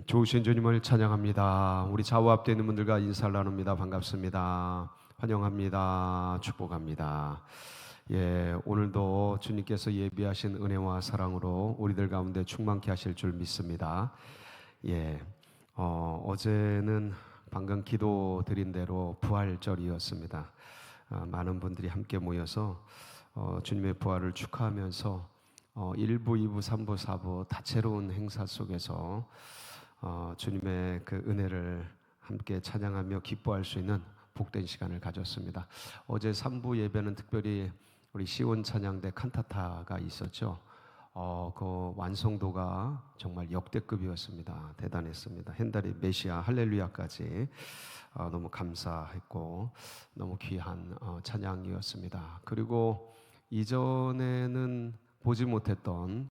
좋으신 주님을 찬양합니다. 우리 좌우 앞에 있는 분들과 인사를 나눕니다. 반갑습니다. 환영합니다. 축복합니다. 오늘도 주님께서 예비하신 은혜와 사랑으로 우리들 가운데 충만케 하실 줄 믿습니다. 어제는 방금 기도드린 대로 부활절이었습니다. 많은 분들이 함께 모여서 주님의 부활을 축하하면서 1부, 2부, 3부, 4부 다채로운 행사 속에서 주님의 그 은혜를 함께 찬양하며 기뻐할 수 있는 복된 시간을 가졌습니다. 어제 3부 예배는 특별히 우리 시온 찬양대 칸타타가 있었죠. 그 완성도가 정말 역대급이었습니다. 대단했습니다. hen달이 메시아 할렐루야까지 너무 감사했고 너무 귀한 찬양이었습니다. 그리고 이전에는 보지 못했던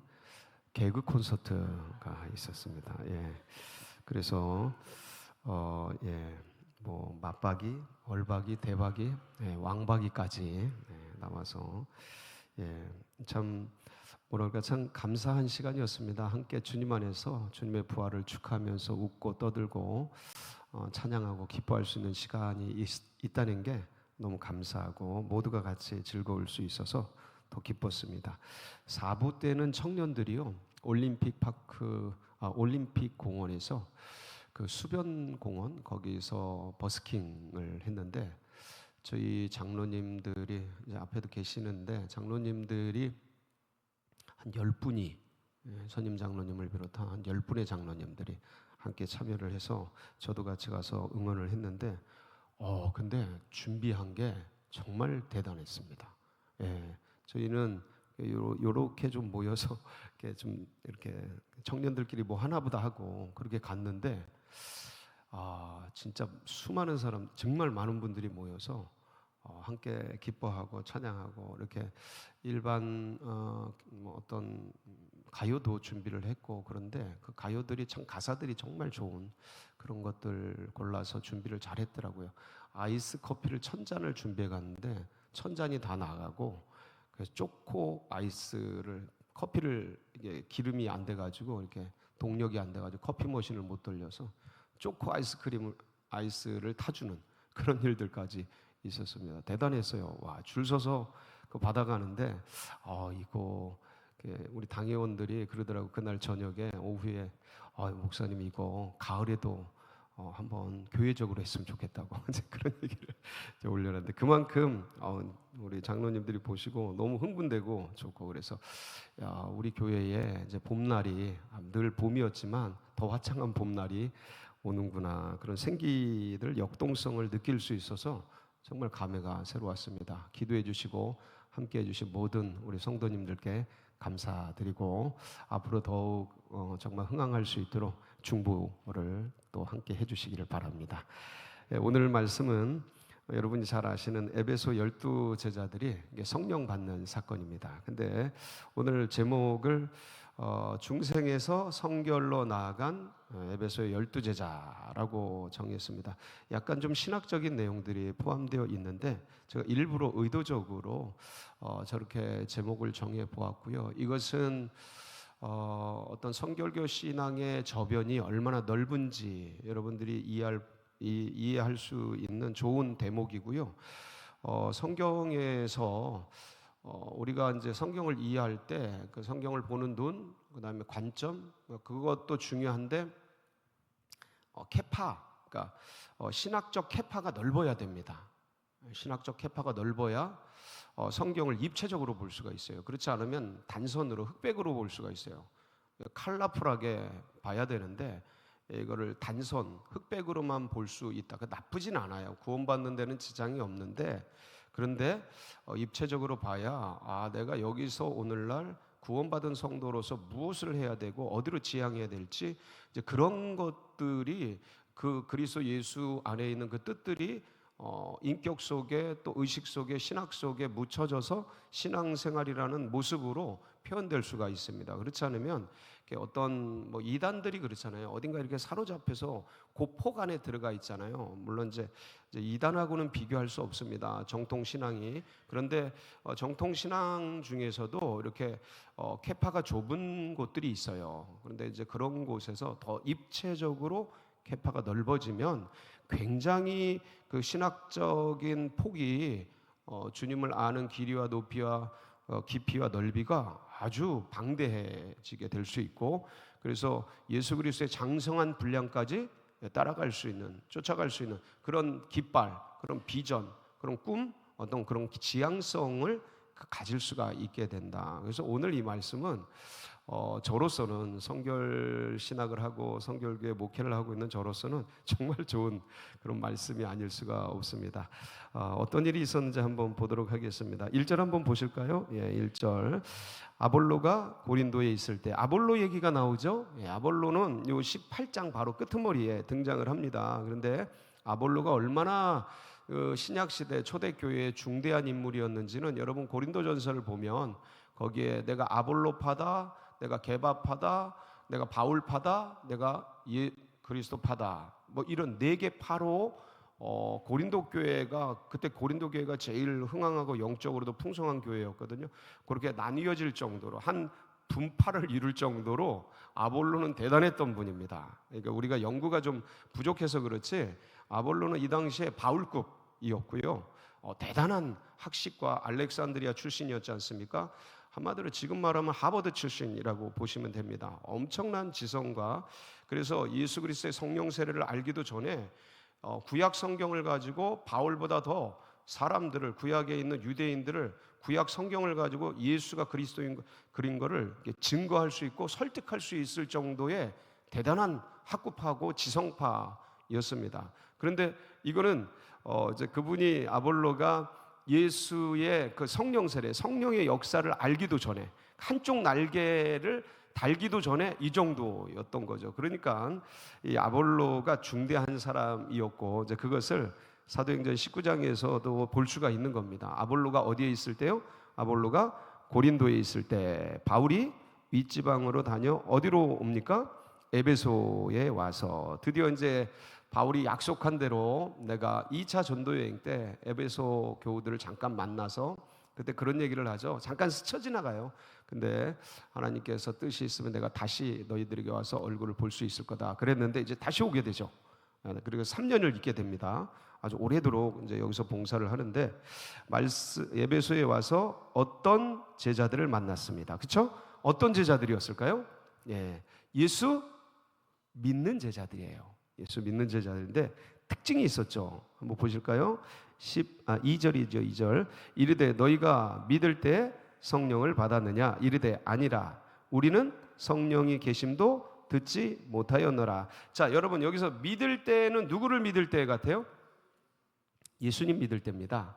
개그 콘서트가 있었습니다. 그래서 뭐 맞박이, 얼박이, 대박이, 왕박이까지 나와서 참 뭐랄까 참 감사한 시간이었습니다. 함께 주님 안에서 주님의 부활을 축하하면서 웃고 떠들고 찬양하고 기뻐할 수 있는 시간이 있다는 게 너무 감사하고 모두가 같이 즐거울 수 있어서 더 기뻤습니다. 4부 때는 청년들이요 올림픽 공원에서 그 수변 공원 거기서 버스킹을 했는데 저희 장로님들이 이제 앞에도 계시는데 장로님들이 한 10분이 선임 장로님을 비롯한 한 10분의 장로님들이 함께 참여를 해서 저도 같이 가서 응원을 했는데 근데 준비한 게 정말 대단했습니다. 저희는 요렇게 좀 모여서 이렇게 청년들끼리 뭐 하나보다 하고 그렇게 갔는데 진짜 수많은 사람 정말 많은 분들이 모여서 함께 기뻐하고 찬양하고 이렇게 일반 뭐 어떤 가요도 준비를 했고 그런데 그 가요들이 참 가사들이 정말 좋은 그런 것들 골라서 준비를 잘했더라고요. 아이스 커피를 1000잔을 준비해 갔는데 1000잔이 다 나가고 그래서 초코 아이스를 커피를 이게 기름이 안 돼가지고 이렇게 동력이 안 돼가지고 커피 머신을 못 돌려서 초코 아이스를 타주는 그런 일들까지 있었습니다. 대단했어요. 와, 줄 서서 그 받아가는데 이거 우리 당회원들이 그러더라고. 그날 저녁에 오후에 목사님 이거 가을에도 한번 교회적으로 했으면 좋겠다고 이제 그런 얘기를 올려놨는데 그만큼 우리 장로님들이 보시고 너무 흥분되고 좋고 그래서 우리 교회에 이제 봄날이 늘 봄이었지만 더 화창한 봄날이 오는구나 그런 생기들 역동성을 느낄 수 있어서 정말 감회가 새로웠습니다. 기도해 주시고 함께 해주신 모든 우리 성도님들께 감사드리고 앞으로 더욱 정말 흥황할 수 있도록 중보를 또 함께 해주시기를 바랍니다. 오늘 말씀은 여러분이 잘 아시는 에베소 12제자들이 성령 받는 사건입니다. 근데 오늘 제목을 중생에서 성결로 나아간 에베소의 12제자라고 정했습니다. 약간 좀 신학적인 내용들이 포함되어 있는데 제가 일부러 의도적으로 저렇게 제목을 정해 보았고요. 이것은 어떤 성결교 신앙의 저변이 얼마나 넓은지 여러분들이 이해할 수 있는 좋은 대목이고요. 성경에서 우리가 이제 성경을 이해할 때 그 성경을 보는 눈, 그다음에 관점, 그것도 중요한데 그러니까 신학적 캐파가 넓어야 됩니다. 신학적 캐파가 넓어야 성경을 입체적으로 볼 수가 있어요. 그렇지 않으면 단선으로 흑백으로 볼 수가 있어요. 컬러풀하게 봐야 되는데 이거를 단선 흑백으로만 볼 수 있다. 나쁘진 않아요. 구원받는 데는 지장이 없는데 그런데 입체적으로 봐야 내가 여기서 오늘날 구원받은 성도로서 무엇을 해야 되고 어디로 지향해야 될지 이제 그런 것들이 그 그리스도 예수 안에 있는 그 뜻들이 인격 속에 또 의식 속에 신학 속에 묻혀져서 신앙생활이라는 모습으로 표현될 수가 있습니다. 그렇지 않으면 어떤 뭐 이단들이 그렇잖아요. 어딘가 이렇게 사로잡혀서 고폭 안에 들어가 있잖아요. 물론 이제 이단하고는 비교할 수 없습니다. 정통 신앙이. 그런데 정통 신앙 중에서도 이렇게 캐파가 좁은 곳들이 있어요. 그런데 이제 그런 곳에서 더 입체적으로 캐파가 넓어지면 굉장히 그 신학적인 폭이 주님을 아는 길이와 높이와 깊이와 넓이가 아주 방대해지게 될 수 있고, 그래서 예수 그리스도의 장성한 분량까지 따라갈 수 있는, 쫓아갈 수 있는 그런 깃발, 그런 비전, 그런 꿈, 어떤 그런 지향성을 가질 수가 있게 된다. 그래서 오늘 이 말씀은 저로서는 성결 신학을 하고 성결교회 목회를 하고 있는 저로서는 정말 좋은 그런 말씀이 아닐 수가 없습니다. 어떤 일이 있었는지 한번 보도록 하겠습니다. 1절 한번 보실까요? 예, 1절. 아볼로가 고린도에 있을 때, 아볼로 얘기가 나오죠. 예, 아볼로는 요 18장 바로 끄트머리에 등장을 합니다. 그런데 아볼로가 얼마나 신약 시대 초대교회의 중대한 인물이었는지는 여러분 고린도전서를 보면 거기에 내가 아볼로파다, 내가 게바파다, 내가 바울파다, 내가 그리스도파다, 뭐 이런 4개 파로 고린도 교회가, 그때 고린도 교회가 제일 흥황하고 영적으로도 풍성한 교회였거든요. 그렇게 나뉘어질 정도로 한 분파를 이룰 정도로 아볼로는 대단했던 분입니다. 그러니까 우리가 연구가 좀 부족해서 그렇지 아볼로는 이 당시에 바울급이었고요. 대단한 학식과 알렉산드리아 출신이었지 않습니까? 한마디로 지금 말하면 하버드 출신이라고 보시면 됩니다. 엄청난 지성과, 그래서 예수 그리스도의 성령 세례를 알기도 전에 구약 성경을 가지고 바울보다 더 사람들을, 구약에 있는 유대인들을 구약 성경을 가지고 예수가 그리스도인 그린 거를 증거할 수 있고 설득할 수 있을 정도의 대단한 학구파고 지성파였습니다. 그런데 이거는 이제 그분이, 아볼로가 예수의 그 성령 세례, 성령의 역사를 알기도 전에, 한쪽 날개를 달기도 전에 이 정도였던 거죠. 그러니까 이 아볼로가 중대한 사람이었고, 이제 그것을 사도행전 19장에서도 볼 수가 있는 겁니다. 아볼로가 어디에 있을 때요? 아볼로가 고린도에 있을 때, 바울이 윗지방으로 다녀 어디로 옵니까? 에베소에 와서 드디어 이제 바울이 약속한 대로 내가 2차 전도 여행 때 에베소 교우들을 잠깐 만나서, 그때 그런 얘기를 하죠. 잠깐 스쳐 지나가요. 근데 하나님께서 뜻이 있으면 내가 다시 너희들에게 와서 얼굴을 볼 수 있을 거다 그랬는데, 이제 다시 오게 되죠. 그리고 3년을 있게 됩니다. 아주 오래도록 이제 여기서 봉사를 하는데, 에베소에 와서 어떤 제자들을 만났습니다. 그렇죠? 어떤 제자들이었을까요? 예, 예수 믿는 제자들이에요. 예수 믿는 제자들인데 특징이 있었죠. 한번 보실까요? 2절이죠. 2절. 이르되 너희가 믿을 때 성령을 받았느냐? 이르되 아니라 우리는 성령이 계심도 듣지 못하였노라. 자, 여러분 여기서 믿을 때는 누구를 믿을 때 같아요? 예수님 믿을 때입니다.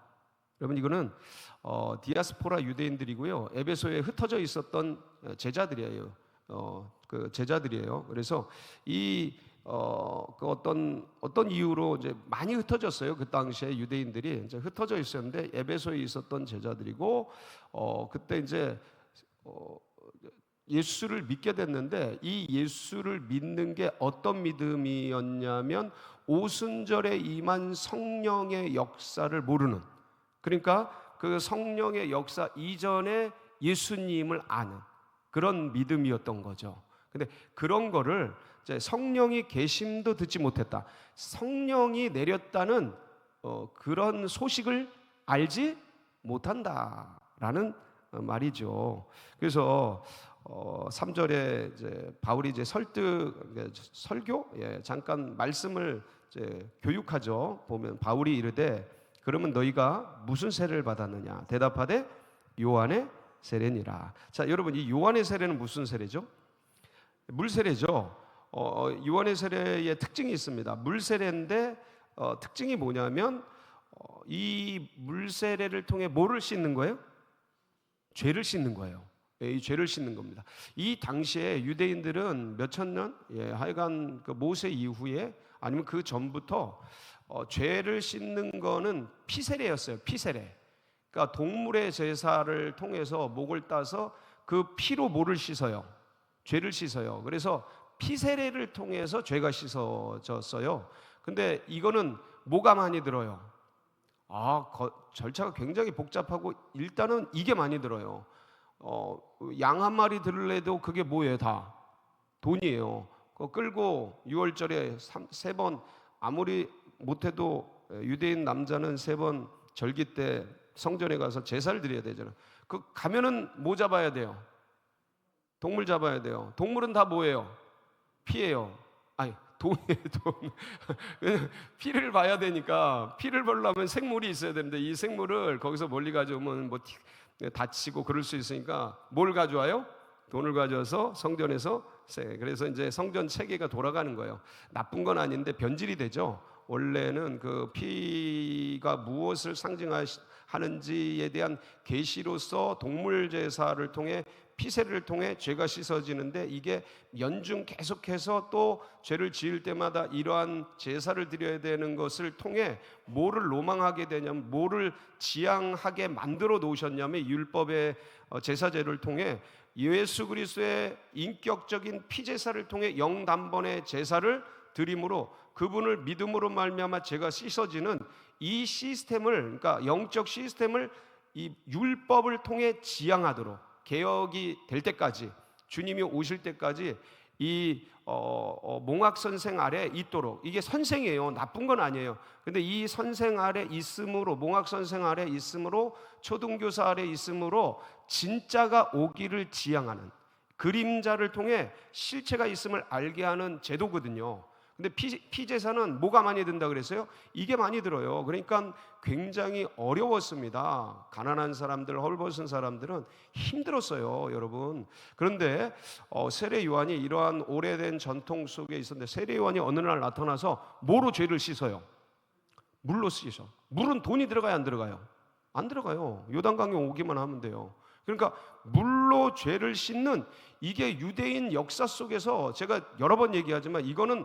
여러분 이거는 디아스포라 유대인들이고요. 에베소에 흩어져 있었던 제자들이에요. 그 제자들이에요. 그래서 그 어떤 이유로 이제 많이 흩어졌어요. 그 당시에 유대인들이 이제 흩어져 있었는데 에베소에 있었던 제자들이고, 그때 이제 예수를 믿게 됐는데, 이 예수를 믿는 게 어떤 믿음이었냐면 오순절에 임한 성령의 역사를 모르는, 그러니까 그 성령의 역사 이전에 예수님을 아는 그런 믿음이었던 거죠. 근데 그런 거를 이제 성령이 계심도 듣지 못했다, 성령이 내렸다는 그런 소식을 알지 못한다라는 말이죠. 그래서 3절에 이제 바울이 이제 설교, 잠깐 말씀을 이제 교육하죠. 보면 바울이 이르되 그러면 너희가 무슨 세례를 받았느냐? 대답하되 요한의 세례니라. 자, 여러분 이 요한의 세례는 무슨 세례죠? 물 세례죠. 요한의 세례의 특징이 있습니다. 물 세례인데 특징이 뭐냐면 이 물 세례를 통해 뭐를 씻는 거예요? 죄를 씻는 거예요. 이 죄를 씻는 겁니다. 이 당시에 유대인들은 몇천 년, 하여간 그 모세 이후에 아니면 그 전부터 죄를 씻는 거는 피세례였어요. 피세례. 그러니까 동물의 제사를 통해서 목을 따서 그 피로 뭐를 씻어요? 죄를 씻어요. 그래서 피세례를 통해서 죄가 씻어졌어요. 근데 이거는 뭐가 많이 들어요? 절차가 굉장히 복잡하고 일단은 이게 많이 들어요. 양 한 마리 들으려도 그게 뭐예요? 다 돈이에요. 그거 끌고 6월절에 3번, 아무리 못해도 유대인 남자는 3번 절기 때 성전에 가서 제사를 드려야 되잖아요. 그 가면은 뭐 잡아야 돼요? 동물 잡아야 돼요. 동물은 다 뭐예요? 피예요. 아니, 돈이에요, 돈. 피를 봐야 되니까, 피를 보려면 생물이 있어야 되는데 이 생물을 거기서 멀리 가져오면 뭐 다치고 그럴 수 있으니까 뭘 가져와요? 돈을 가져와서 성전에서 그래서 이제 성전 체계가 돌아가는 거예요. 나쁜 건 아닌데 변질이 되죠. 원래는 그 피가 무엇을 상징하는지에 대한 계시로서 동물 제사를 통해 피세를 통해 죄가 씻어지는데, 이게 연중 계속해서 또 죄를 지을 때마다 이러한 제사를 드려야 되는 것을 통해 뭐를 로망하게 되냐면, 뭐를 지향하게 만들어 놓으셨냐면, 율법의 제사제를 통해 예수 그리스도의 인격적인 피제사를 통해 영단번의 제사를 드림으로 그분을 믿음으로 말미암아 죄가 씻어지는 이 시스템을, 그러니까 영적 시스템을 이 율법을 통해 지향하도록, 개혁이 될 때까지, 주님이 오실 때까지 이 몽학 선생 아래 있도록. 이게 선생이에요. 나쁜 건 아니에요. 근데 이 선생 아래 있음으로, 몽학 선생 아래 있음으로, 초등교사 아래 있음으로 진짜가 오기를 지향하는, 그림자를 통해 실체가 있음을 알게 하는 제도거든요. 근데 피제사는 뭐가 많이 든다 그랬어요? 이게 많이 들어요. 그러니까 굉장히 어려웠습니다. 가난한 사람들, 헐벗은 사람들은 힘들었어요, 여러분. 그런데 세례 요한이 이러한 오래된 전통 속에 있었는데, 세례 요한이 어느 날 나타나서 뭐로 죄를 씻어요? 물로 씻어. 물은 돈이 들어가요, 안 들어가요? 안 들어가요. 요단강에 오기만 하면 돼요. 그러니까 물로 죄를 씻는, 이게 유대인 역사 속에서 제가 여러 번 얘기하지만 이거는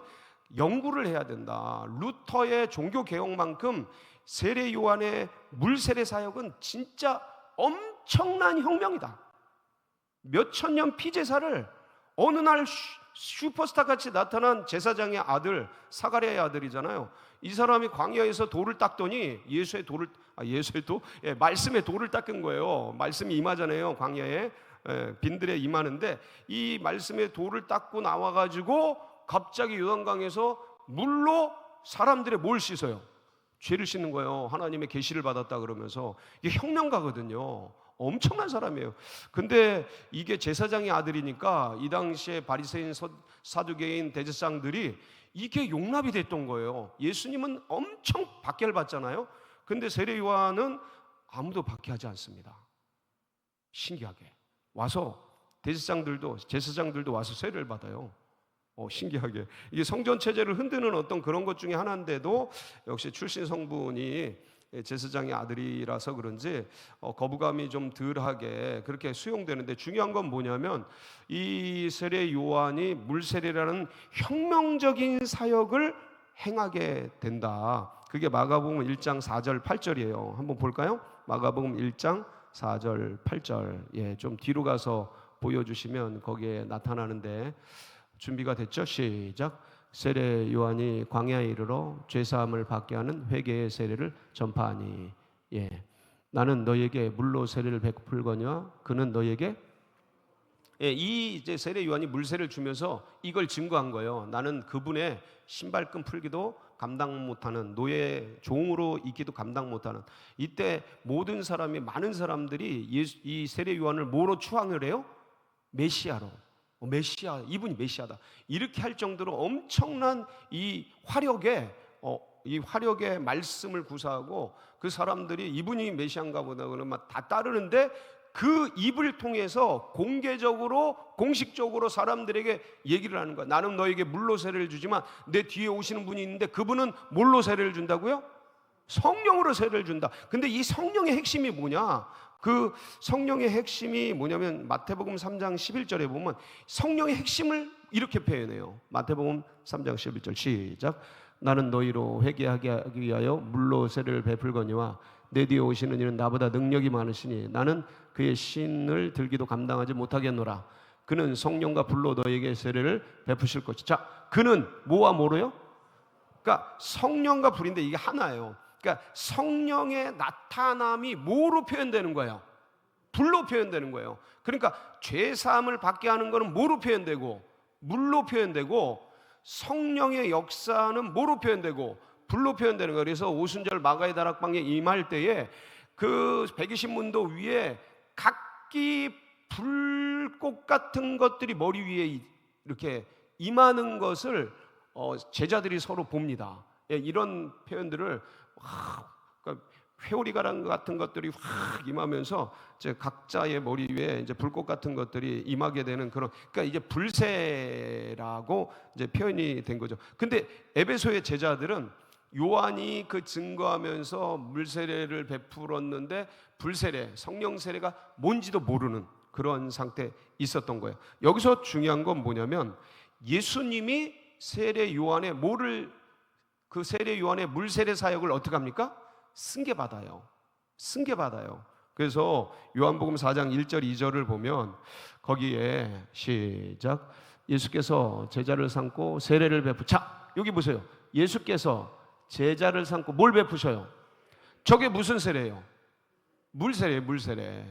연구를 해야 된다. 루터의 종교개혁만큼 세례 요한의 물세례 사역은 진짜 엄청난 혁명이다. 몇천 년 피제사를 어느 날 슈퍼스타 같이 나타난 제사장의 아들, 사가랴의 아들이잖아요. 이 사람이 광야에서 돌을 닦더니 말씀의 돌을 닦은 거예요. 말씀이 임하잖아요, 광야에. 빈들에 임하는데 이 말씀의 돌을 닦고 나와가지고 갑자기 요단강에서 물로 사람들의 뭘 씻어요? 죄를 씻는 거예요. 하나님의 계시를 받았다 그러면서. 이게 혁명가거든요. 엄청난 사람이에요. 근데 이게 제사장의 아들이니까 이 당시에 바리새인, 사두개인, 대제사장들이 이게 용납이 됐던 거예요. 예수님은 엄청 박해받잖아요. 근데 세례 요한은 아무도 박해하지 않습니다. 신기하게 와서 제사장들도 와서 세례를 받아요. 신기하게 이게 성전 체제를 흔드는 어떤 그런 것 중에 하나인데도 역시 출신 성분이 제사장의 아들이라서 그런지 거부감이 좀 덜하게 그렇게 수용되는데, 중요한 건 뭐냐면 이 세례 요한이 물세례라는 혁명적인 사역을 행하게 된다. 그게 마가복음 1장 4절 8절이에요. 한번 볼까요? 마가복음 1장 4절 8절. 좀 뒤로 가서 보여주시면 거기에 나타나는데, 준비가 됐죠? 시작. 세례 요한이 광야에 이르러 죄사함을 받게 하는 회개의 세례를 전파하니, 나는 너에게 물로 세례를 베풀거니와 그는 너에게, 이 이제 세례 요한이 물세례를 주면서 이걸 증거한 거예요. 나는 그분의 신발끈 풀기도 감당 못하는, 노예 종으로 있기도 감당 못하는. 이때 모든 사람이, 많은 사람들이 이 세례 요한을 뭐로 추앙을 해요? 메시아로. 메시아, 이분이 메시아다, 이렇게 할 정도로 엄청난 이 화력의 말씀을 구사하고, 그 사람들이 이분이 메시아인가 보다 그러면 다 따르는데, 그 입을 통해서 공개적으로, 공식적으로 사람들에게 얘기를 하는 거야. 나는 너에게 물로 세례를 주지만 내 뒤에 오시는 분이 있는데 그분은 뭘로 세례를 준다고요? 성령으로 세례를 준다. 근데 이 성령의 핵심이 뭐냐? 그 성령의 핵심이 뭐냐면 마태복음 3장 11절에 보면 성령의 핵심을 이렇게 표현해요. 마태복음 3장 11절 시작. 나는 너희로 회개하게 하기 위하여 물로 세례를 베풀거니와 내 뒤에 오시는 이는 나보다 능력이 많으시니 나는 그의 신을 들기도 감당하지 못하겠노라. 그는 성령과 불로 너희에게 세례를 베푸실 것이다. 자, 그는 뭐와 뭐로요? 그러니까 성령과 불인데 이게 하나예요. 그러니까 성령의 나타남이 뭐로 표현되는 거예요? 불로 표현되는 거예요. 그러니까 죄 사함을 받게 하는 것은 뭐로 표현되고 물로 표현되고, 성령의 역사는 뭐로 표현되고 불로 표현되는 거예요. 그래서 오순절 마가의 다락방에 임할 때에 그 120문도 위에 각기 불꽃 같은 것들이 머리 위에 이렇게 임하는 것을 제자들이 서로 봅니다. 이런 표현들을 그러니까 회오리가랑 같은 것들이 확 임하면서 이제 각자의 머리 위에 이제 불꽃 같은 것들이 임하게 되는 그런, 그러니까 이제 불세라고 이제 표현이 된 거죠. 근데 에베소의 제자들은 요한이 그 증거하면서 물세례를 베풀었는데 불세례, 성령 세례가 뭔지도 모르는 그런 상태에 있었던 거예요. 여기서 중요한 건 뭐냐면 예수님이 세례 요한의 그 세례 요한의 물세례 사역을 어떻게 합니까? 승계받아요. 승계받아요. 그래서 요한복음 4장 1절 2절을 보면 거기에 시작, 예수께서 제자를 삼고 세례를 자, 여기 보세요. 예수께서 제자를 삼고 뭘 베푸셔요? 저게 무슨 세례예요? 물세례예요. 물세례.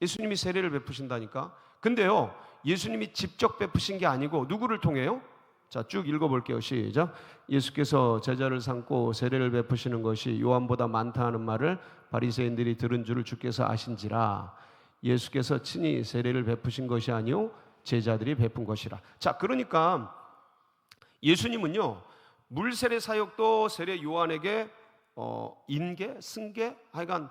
예수님이 세례를 베푸신다니까. 근데요, 예수님이 직접 베푸신 게 아니고 누구를 통해요? 자, 쭉 읽어볼게요. 시작. 예수께서 제자를 삼고 세례를 베푸시는 것이 요한보다 많다 하는 말을 바리새인들이 들은 줄을 주께서 아신지라. 예수께서 친히 세례를 베푸신 것이 아니요 제자들이 베푼 것이라. 자, 그러니까 예수님은요, 물세례 사역도 세례 요한에게 인계, 승계, 하여간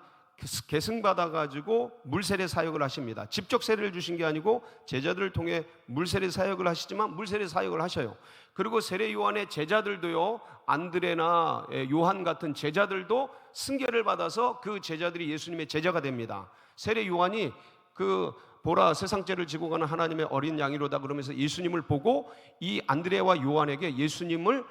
계승받아가지고 물세례 사역을 하십니다. 직접 세례를 주신 게 아니고 제자들을 통해 물세례 사역을 하시지만 물세례 사역을 하셔요. 그리고 세례 요한의 제자들도요, 안드레나 요한 같은 제자들도 승계를 받아서 그 제자들이 예수님의 제자가 됩니다. 세례 요한이 보라, 세상 죄를 지고 가는 하나님의 어린 양이로다 그러면서 예수님을 보고 이 안드레와 요한에게 예수님을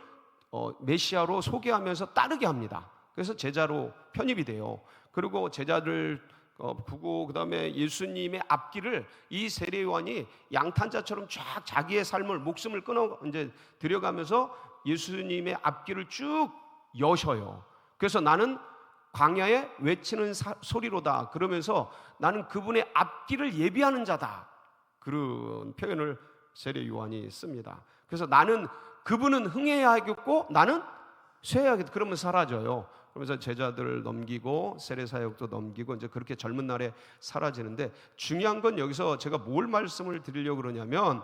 메시아로 소개하면서 따르게 합니다. 그래서 제자로 편입이 돼요. 그리고 제자들 보고 그다음에 예수님의 앞길을 이 세례 요한이 양탄자처럼 쫙 자기의 삶을, 목숨을 끊어 이제 들여가면서 예수님의 앞길을 쭉 여셔요. 그래서 나는 광야에 외치는 소리로다 그러면서 나는 그분의 앞길을 예비하는 자다, 그런 표현을 세례 요한이 씁니다. 그래서 나는, 그분은 흥해야 하겠고 나는 쇠해야 하겠다 그러면 사라져요. 그러면서 제자들을 넘기고 세례 사역도 넘기고 이제 그렇게 젊은 날에 사라지는데, 중요한 건 여기서 제가 뭘 말씀을 드리려고 그러냐면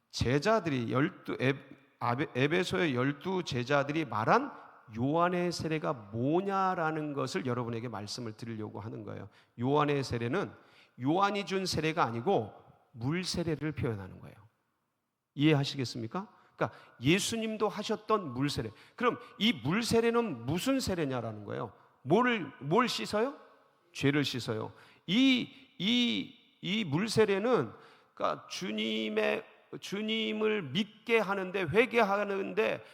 제자들이 에베소의 12 제자들이 말한 요한의 세례가 뭐냐라는 것을 여러분에게 말씀을 드리려고 하는 거예요. 요한의 세례는 요한이 준 세례가 아니고 물 세례를 표현하는 거예요. 이해하시겠습니까? 그러니까 예수님도 하셨던 물세례. 그럼 이 물세례는 무슨 세례냐라는 거예요. 뭘 씻어요? 죄를 씻어요. 이 물세례는 그러니까 주님을 믿게 하는데, 회개하는데,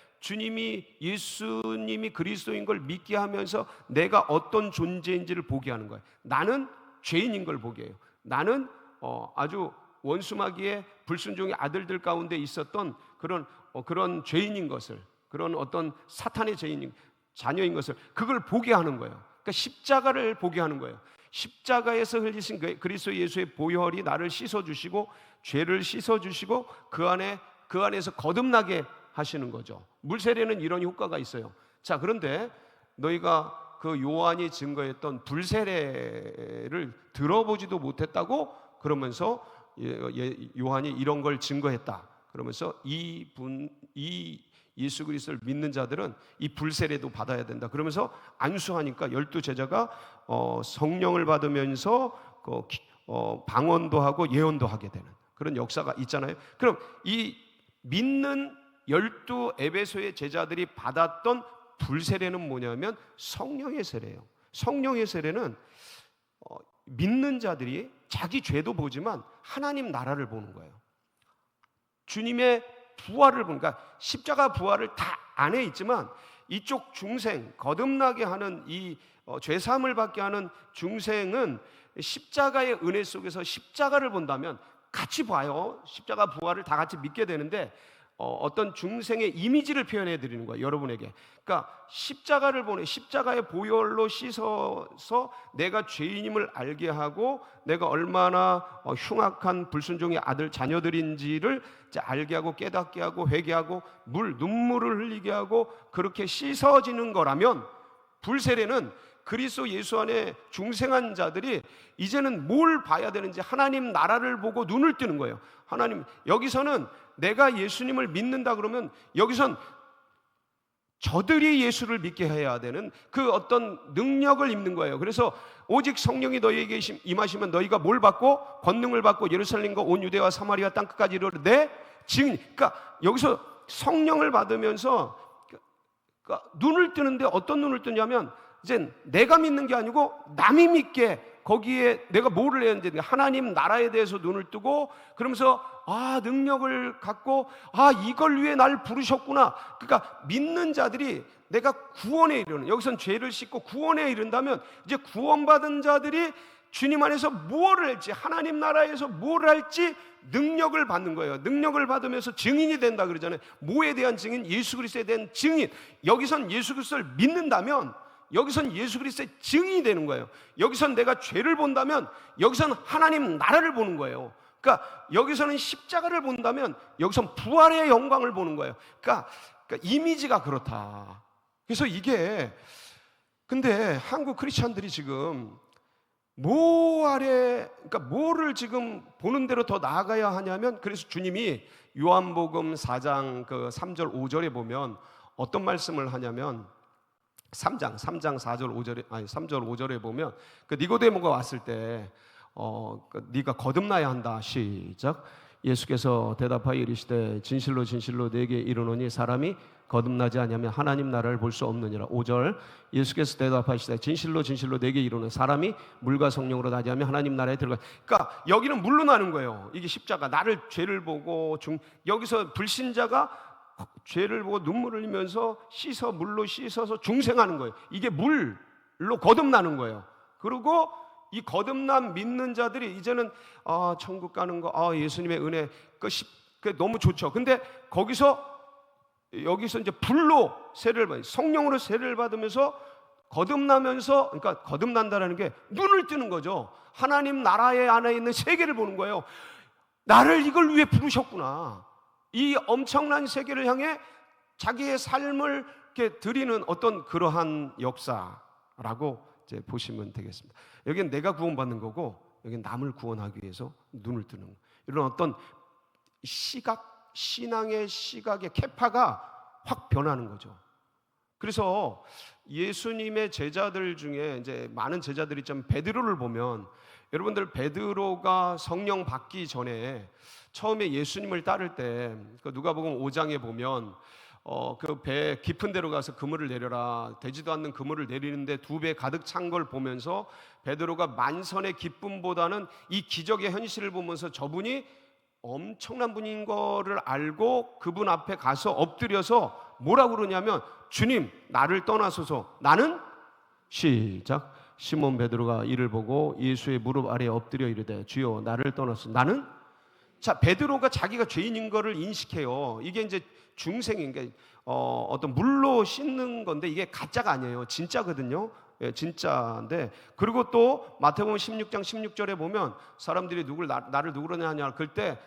예수님이 그리스도인 걸 믿게 하면서 내가 어떤 존재인지를 보게 하는 거예요. 나는 죄인인 걸 보게 해요. 나는 아주 원수마귀의 불순종의 아들들 가운데 있었던 그런 죄인인 것을, 그런 어떤 사탄의 자녀인 것을, 그걸 보게 하는 거예요. 그러니까 십자가를 보게 하는 거예요. 십자가에서 흘리신 그리스도 예수의 보혈이 나를 씻어주시고 죄를 씻어주시고 그 안에서 거듭나게 하시는 거죠. 물세례는 이런 효과가 있어요. 자, 그런데 너희가 그 요한이 증거했던 불세례를 들어보지도 못했다고 그러면서 요한이 이런 걸 증거했다 그러면서 이 예수 그리스도를 믿는 자들은 이 불세례도 받아야 된다 그러면서 안수하니까 12 제자가 성령을 받으면서 방언도 하고 예언도 하게 되는 그런 역사가 있잖아요. 그럼 이 믿는 12 에베소의 제자들이 받았던 불세례는 뭐냐면 성령의 세례예요. 성령의 세례는 믿는 자들이 자기 죄도 보지만 하나님 나라를 보는 거예요. 주님의 부활을 보니까 십자가 부활을 다 안에 있지만 이쪽 중생, 거듭나게 하는 이 죄사함을 받게 하는 중생은 십자가의 은혜 속에서 십자가를 본다면 같이 봐요. 십자가 부활을 다 같이 믿게 되는데 어떤 중생의 이미지를 표현해 드리는 거예요, 여러분에게. 그러니까 십자가를 보내, 십자가의 보혈로 씻어서 내가 죄인임을 알게 하고 내가 얼마나 흉악한 불순종의 아들 자녀들인지를 알게 하고 깨닫게 하고 회개하고 눈물을 흘리게 하고 그렇게 씻어지는 거라면, 불세례는 그리스도 예수 안에 중생한 자들이 이제는 뭘 봐야 되는지 하나님 나라를 보고 눈을 뜨는 거예요. 하나님, 여기서는 내가 예수님을 믿는다 그러면 여기선 저들이 예수를 믿게 해야 되는 그 어떤 능력을 입는 거예요. 그래서 오직 성령이 너희에게 임하시면 너희가 뭘 받고 권능을 받고 예루살렘과 온 유대와 사마리아 땅 끝까지 이르러 내 증인. 그러니까 여기서 성령을 받으면서 그러니까 눈을 뜨는데 어떤 눈을 뜨냐면 이제 내가 믿는 게 아니고 남이 믿게, 거기에 내가 뭐를 해야 되는지 하나님 나라에 대해서 눈을 뜨고 그러면서 능력을 갖고 이걸 위해 날 부르셨구나. 그러니까 믿는 자들이 내가 구원에 이르는, 여기선 죄를 씻고 구원에 이른다면 이제 구원받은 자들이 주님 안에서 무엇을 할지, 하나님 나라에서 뭘 할지 능력을 받는 거예요. 능력을 받으면서 증인이 된다 그러잖아요. 뭐에 대한 증인? 예수 그리스도에 대한 증인. 여기선 예수 그리스도를 믿는다면 여기선 예수 그리스도의 증인이 되는 거예요. 여기선 내가 죄를 본다면 여기선 하나님 나라를 보는 거예요. 그러니까 여기서는 십자가를 본다면 여기선 부활의 영광을 보는 거예요. 그러니까 이미지가 그렇다. 그래서 이게 근데 한국 크리스찬들이 지금 그러니까 뭐를 지금 보는 대로 더 나아가야 하냐면, 그래서 주님이 요한복음 4장 3절 5절에 보면 어떤 말씀을 하냐면 3장 4절 5절에 3절 5절에 보면 니고데모가 왔을 때 네가 거듭나야 한다. 시작. 예수께서 대답하여 이르시되 진실로 진실로 내게 이르노니 사람이 거듭나지 아니하면 하나님 나라를 볼 수 없느니라. 5절. 예수께서 대답하시되 진실로 진실로 내게 이르노니 사람이 물과 성령으로 나지 않으면 하나님 나라에 들어가. 그러니까 여기는 물로 나는 거예요. 이게 십자가, 나를 죄를 보고 여기서 불신자가 죄를 보고 눈물을 흘리면서 물로 씻어서 중생하는 거예요. 이게 물로 거듭나는 거예요. 그리고 이 거듭난 믿는 자들이 이제는 천국 가는 거, 예수님의 은혜, 그 너무 좋죠. 근데 여기서 이제 불로 세례를 받아요. 성령으로 세례를 받으면서 거듭나면서, 그러니까 거듭난다라는 게 눈을 뜨는 거죠. 하나님 나라의 안에 있는 세계를 보는 거예요. 나를 이걸 위해 부르셨구나. 이 엄청난 세계를 향해 자기의 삶을 이렇게 드리는 어떤 그러한 역사라고 이제 보시면 되겠습니다. 여기는 내가 구원받는 거고, 여기는 남을 구원하기 위해서 눈을 뜨는 거. 이런 어떤 신앙의 시각의 캐파가 확 변하는 거죠. 그래서 예수님의 제자들 중에 이제 많은 제자들이 있지만 베드로를 보면, 여러분들 베드로가 성령 받기 전에 처음에 예수님을 따를 때 누가복음 5장에 보면 그 배 깊은 데로 가서 그물을 내려라, 되지도 않는 그물을 내리는데 2배 가득 찬 걸 보면서 베드로가 만선의 기쁨보다는 이 기적의 현실을 보면서 저분이 엄청난 분인 거를 알고 그분 앞에 가서 엎드려서 뭐라고 그러냐면, 주님 나를 떠나소서, 나는 시작. 시몬 베드로가 이를 보고 예수의 무릎 아래에 엎드려 이르되 주여 나를 떠나소서, 나는. 자, 베드로가 자기가 죄인인 거를 인식해요. 이게 이제 중생인 게 어떤 물로 씻는 건데 이게 가짜가 아니에요. 진짜거든요. 예, 진짜인데. 그리고 또 마태복음 16장 16절에 보면 사람들이 나를 누구로 하냐 그럴 때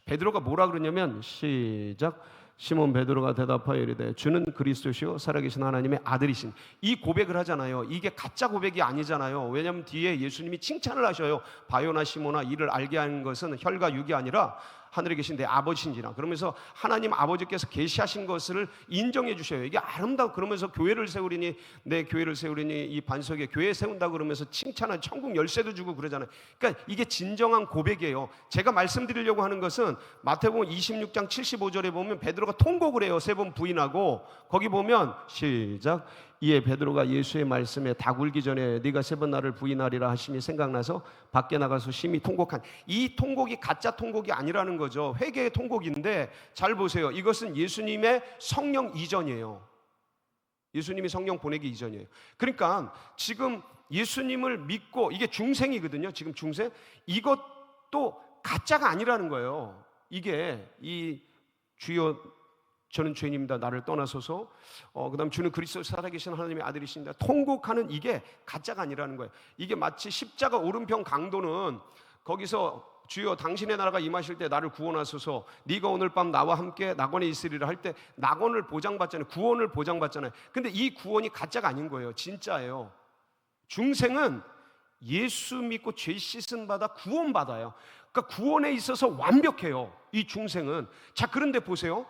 베드로가 뭐라 그러냐면 시작. 시몬 베드로가 대답하여 이르되 주는 그리스도시요 살아계신 하나님의 아들이신. 이 고백을 하잖아요. 이게 가짜 고백이 아니잖아요. 왜냐하면 뒤에 예수님이 칭찬을 하셔요. 바요나 시몬아, 이를 알게 하는 것은 혈과 육이 아니라 하늘에 계신 내 아버지신지라. 그러면서 하나님 아버지께서 계시하신 것을 인정해 주셔요. 이게 아름다워. 그러면서 교회를 세우리니 내 교회를 세우리니 이 반석에 교회 세운다 그러면서 칭찬한 천국 열쇠도 주고 그러잖아요. 그러니까 이게 진정한 고백이에요. 제가 말씀드리려고 하는 것은 마태복음 26장 75절에 보면 베드로가 통곡을 해요. 3번 부인하고. 거기 보면 시작. 이에 베드로가 예수의 말씀에 닭 울기 전에 네가 3번 나를 부인하리라 하심이 생각나서 밖에 나가서 심히 통곡한. 이 통곡이 가짜 통곡이 아니라는 거죠. 회개의 통곡인데 잘 보세요. 이것은 예수님의 성령 이전이에요. 예수님이 성령 보내기 이전이에요. 그러니까 지금 예수님을 믿고, 이게 중생이거든요. 지금 중생, 이것도 가짜가 아니라는 거예요. 이게 이 주여 저는 죄인입니다, 나를 떠나소서, 그다음 주는 그리스도 살아계신 하나님의 아들이십니다, 통곡하는 이게 가짜가 아니라는 거예요. 이게 마치 십자가 오른편 강도는 거기서 주여 당신의 나라가 임하실 때 나를 구원하소서, 네가 오늘 밤 나와 함께 낙원에 있으리라 할 때 낙원을 보장받잖아요. 구원을 보장받잖아요. 근데 이 구원이 가짜가 아닌 거예요. 진짜예요. 중생은 예수 믿고 죄 씻음 받아 구원받아요. 그러니까 구원에 있어서 완벽해요, 이 중생은. 자, 그런데 보세요.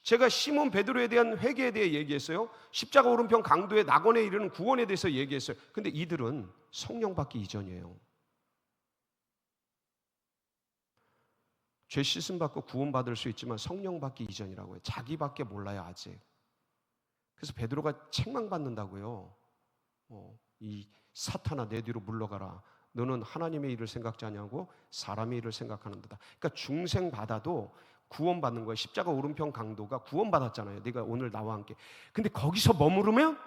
제가 시몬 베드로에 대한 회개에 대해 얘기했어요. 십자가 오른편 강도의 낙원에 이르는 구원에 대해서 얘기했어요. 근데 이들은 성령 받기 이전이에요. 죄 씻음 받고 구원 받을 수 있지만 성령 받기 이전이라고 해요. 자기밖에 몰라요, 아직. 그래서 베드로가 책망받는다고요. 이 사탄아, 내 뒤로 물러가라. 너는 하나님의 일을 생각지 않냐고 사람의 일을 생각하는도다. 그러니까 중생 받아도 구원받는 거예요. 십자가 오른편 강도가 구원받았잖아요. 네가 오늘 나와 함께. 근데 거기서 머무르면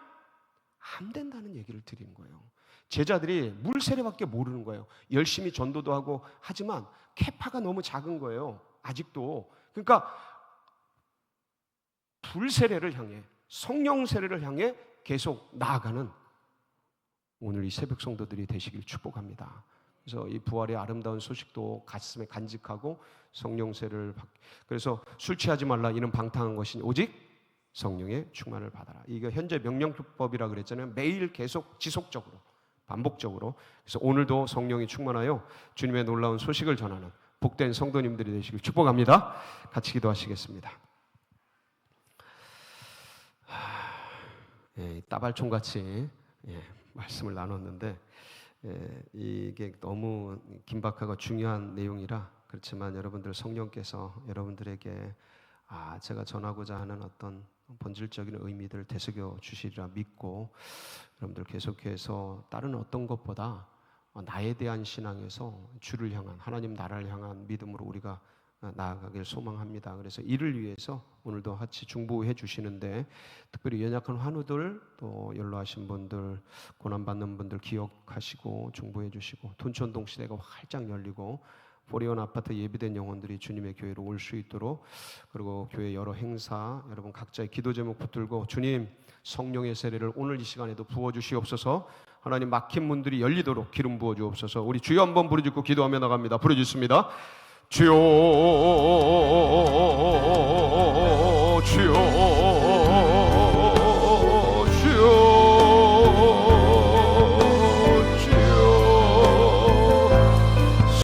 안 된다는 얘기를 드리는 거예요. 제자들이 물세례밖에 모르는 거예요. 열심히 전도도 하고 하지만 캐파가 너무 작은 거예요, 아직도. 그러니까 불세례를 향해, 성령 세례를 향해 계속 나아가는 오늘 이 새벽 성도들이 되시길 축복합니다. 그래서 이 부활의 아름다운 소식도 가슴에 간직하고 성령 세례를 그래서 술 취하지 말라, 이는 방탕한 것이니 오직 성령의 충만을 받아라. 이거 현재 명령법이라 그랬잖아요. 매일 계속 지속적으로 반복적으로. 그래서 오늘도 성령이 충만하여 주님의 놀라운 소식을 전하는 복된 성도님들이 되시길 축복합니다. 같이 기도하시겠습니다. 따발총같이 말씀을 나눴는데 이게 너무 긴박하고 중요한 내용이라, 그렇지만 여러분들 성령께서 여러분들에게 제가 전하고자 하는 어떤 본질적인 의미들을 되새겨 주시리라 믿고, 여러분들 계속해서 다른 어떤 것보다 나에 대한 신앙에서 주를 향한, 하나님 나라를 향한 믿음으로 우리가 나아가길 소망합니다. 그래서 이를 위해서 오늘도 같이 중보해 주시는데, 특별히 연약한 환우들, 또 연로하신 분들, 고난받는 분들 기억하시고 중보해 주시고, 둔촌동 시대가 활짝 열리고 보리온 아파트 예비된 영혼들이 주님의 교회로 올 수 있도록, 그리고 교회 여러 행사 여러분 각자의 기도 제목 붙들고 주님 성령의 세례를 오늘 이 시간에도 부어주시옵소서. 하나님 막힌 문들이 열리도록 기름 부어주옵소서. 우리 주여 한번 부르짖고 기도하며 나갑니다. 부르짖습니다. 주여